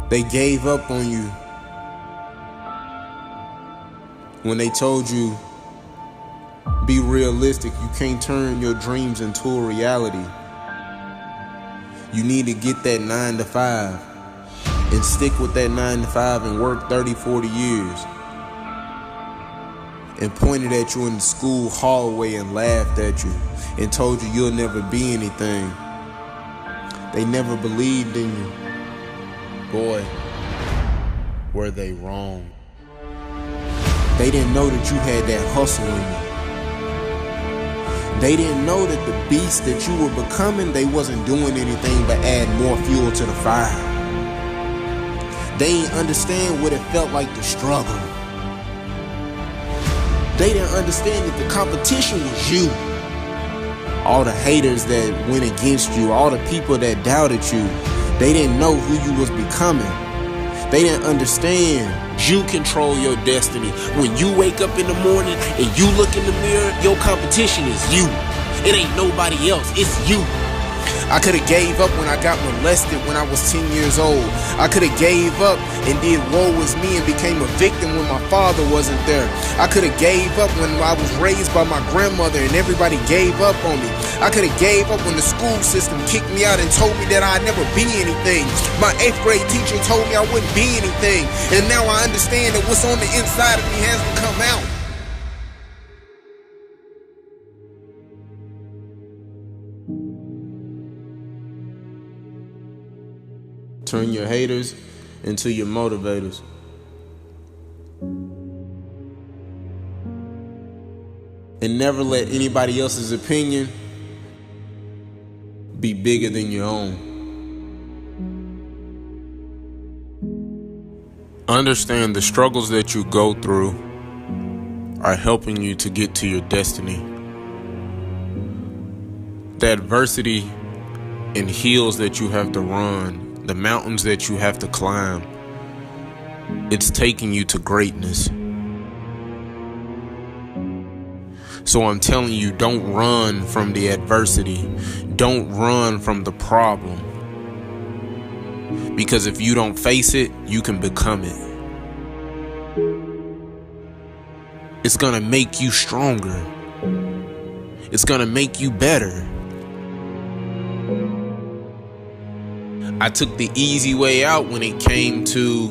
They gave up on you when they told you, be realistic, you can't turn your dreams into a reality. You need to get that 9 to 5 and stick with that 9 to 5 and work 30, 40 years. And pointed at you in the school hallway and laughed at you and told you you'll never be anything. They never believed in you. Boy, were they wrong. They didn't know that you had that hustle in you. They didn't know that the beast that you were becoming, they wasn't doing anything but add more fuel to the fire. They didn't understand what it felt like to struggle. They didn't understand that the competition was you. All the haters that went against you, all the people that doubted you, they didn't know who you was becoming. They didn't understand you control your destiny. When you wake up in the morning and you look in the mirror, your competition is you. It ain't nobody else, it's you. I could have gave up when I got molested when I was 10 years old. I could have gave up and did woe is me and became a victim when my father wasn't there. I could have gave up when I was raised by my grandmother and everybody gave up on me. I could have gave up when the school system kicked me out and told me that I'd never be anything. My 8th grade teacher told me I wouldn't be anything. And now I understand that what's on the inside of me has to come out. Turn your haters into your motivators. And never let anybody else's opinion be bigger than your own. Understand the struggles that you go through are helping you to get to your destiny. The adversity and hills that you have to run, the mountains that you have to climb, it's taking you to greatness. So I'm telling you, don't run from the adversity. Don't run from the problem. Because if you don't face it, you can become it. It's gonna make you stronger. It's gonna make you better. I took the easy way out when it came to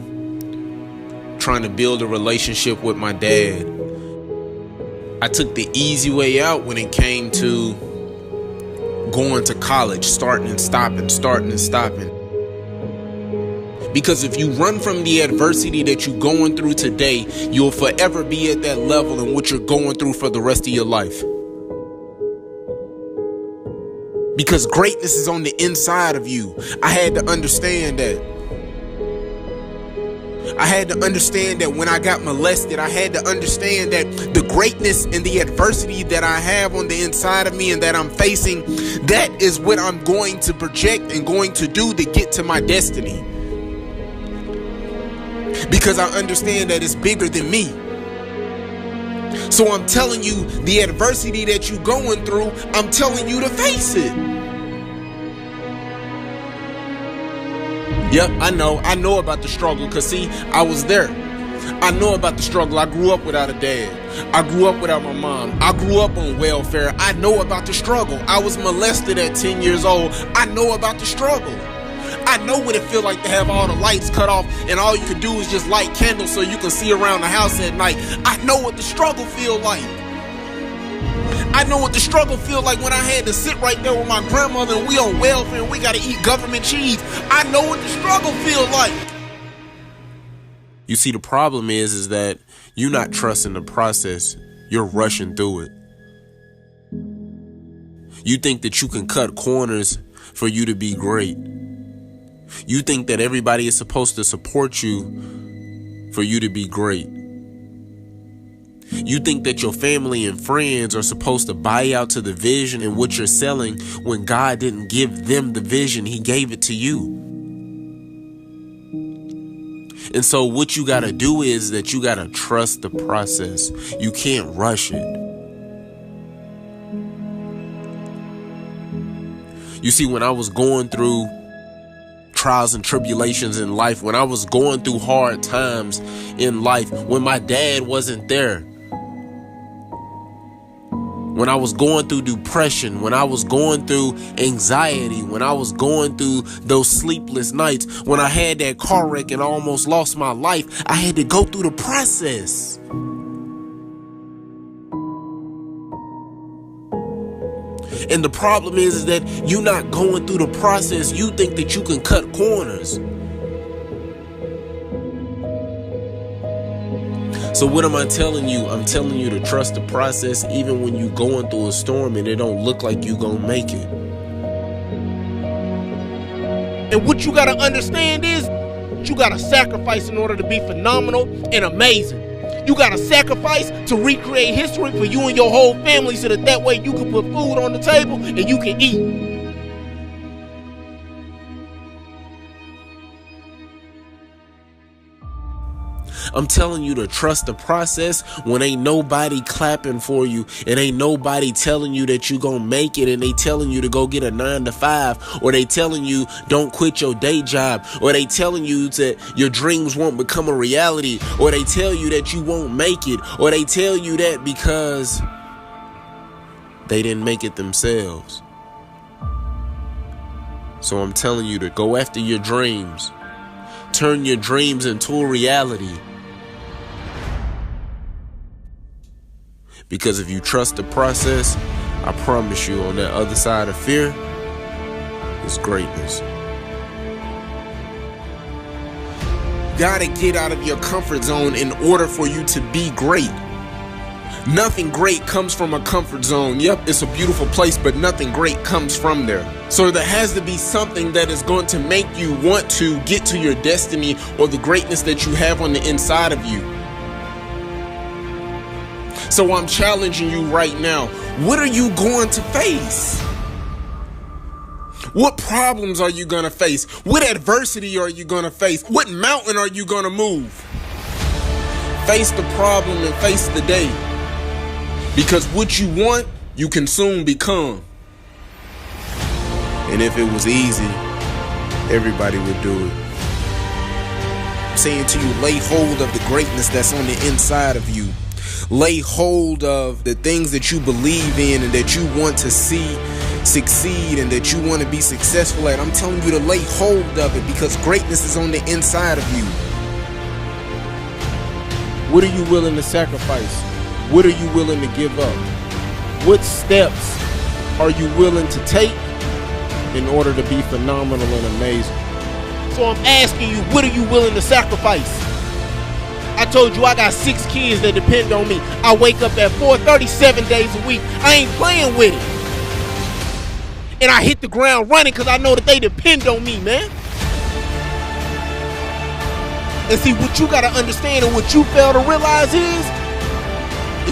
trying to build a relationship with my dad. I took the easy way out when it came to going to college, starting and stopping, starting and stopping. Because if you run from the adversity that you're going through today, you'll forever be at that level in what you're going through for the rest of your life. Because greatness is on the inside of you. I had to understand that. I had to understand that when I got molested, I had to understand that the greatness and the adversity that I have on the inside of me and that I'm facing, that is what I'm going to project and going to do to get to my destiny. Because I understand that it's bigger than me. So I'm telling you, the adversity that you're going through, I'm telling you to face it. Yep, I know about the struggle, because see, I was there. I know about the struggle. I grew up without a dad. I grew up without my mom. I grew up on welfare. I know about the struggle. I was molested at 10 years old. I know about the struggle. I know what it feels like to have all the lights cut off and all you can do is just light candles so you can see around the house at night. I know what the struggle feels like. I know what the struggle feels like when I had to sit right there with my grandmother and we on welfare and we got to eat government cheese. I know what the struggle feels like. You see, the problem is that you're not trusting the process. You're rushing through it. You think that you can cut corners for you to be great. You think that everybody is supposed to support you for you to be great. You think that your family and friends are supposed to buy out to the vision and what you're selling when God didn't give them the vision. He gave it to you. And so what you got to do is that you got to trust the process. You can't rush it. You see, when I was going through trials and tribulations in life, when I was going through hard times in life, when my dad wasn't there, when I was going through depression, when I was going through anxiety, when I was going through those sleepless nights, when I had that car wreck and almost lost my life, I had to go through the process. And the problem is that you're not going through the process. You think that you can cut corners. So what am I telling you? I'm telling you to trust the process even when you're going through a storm and it don't look like you gonna make it. And what you gotta understand is you gotta sacrifice in order to be phenomenal and amazing. You gotta sacrifice to recreate history for you and your whole family so that way you can put food on the table and you can eat. I'm telling you to trust the process when ain't nobody clapping for you and ain't nobody telling you that you gonna make it, and they telling you to go get a 9-to-5, or they telling you don't quit your day job, or they telling you that your dreams won't become a reality, or they tell you that you won't make it, or they tell you that because they didn't make it themselves. So I'm telling you to go after your dreams. Turn your dreams into a reality. Because if you trust the process, I promise you, on that other side of fear is greatness. You gotta get out of your comfort zone in order for you to be great. Nothing great comes from a comfort zone. Yep, it's a beautiful place, but nothing great comes from there. So there has to be something that is going to make you want to get to your destiny or the greatness that you have on the inside of you. So I'm challenging you right now. What are you going to face? What problems are you going to face? What adversity are you going to face? What mountain are you going to move? Face the problem and face the day. Because what you want, you can soon become. And if it was easy, everybody would do it. I'm saying to you, lay hold of the greatness that's on the inside of you. Lay hold of the things that you believe in and that you want to see succeed and that you want to be successful at. I'm telling you to lay hold of it, because greatness is on the inside of you. What are you willing to sacrifice? What are you willing to give up? What steps are you willing to take in order to be phenomenal and amazing? So I'm asking you, what are you willing to sacrifice? I told you I got 6 kids that depend on me. I wake up at 4:30, 7 days a week. I ain't playing with it. And I hit the ground running because I know that they depend on me, man. And see, what you got to understand and what you fail to realize is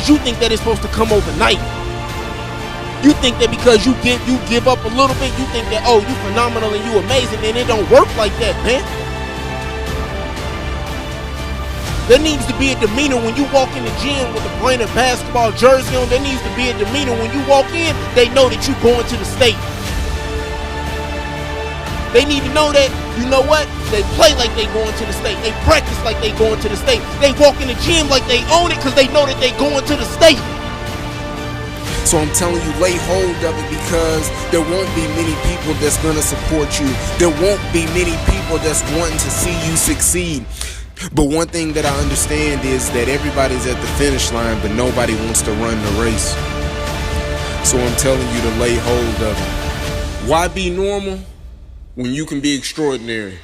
you think that it's supposed to come overnight. You think that because you give up a little bit, you think that, oh, you phenomenal and you amazing, and it don't work like that, man. There needs to be a demeanor when you walk in the gym with a branded basketball jersey on. There needs to be a demeanor when you walk in, they know that you're going to the state. They need to know that, you know what? They play like they going to the state. They practice like they going to the state. They walk in the gym like they own it because they know that they going to the state. So I'm telling you, lay hold of it, because there won't be many people that's going to support you. There won't be many people that's wanting to see you succeed. But one thing that I understand is that everybody's at the finish line, but nobody wants to run the race. So I'm telling you to lay hold of it. Why be normal when you can be extraordinary?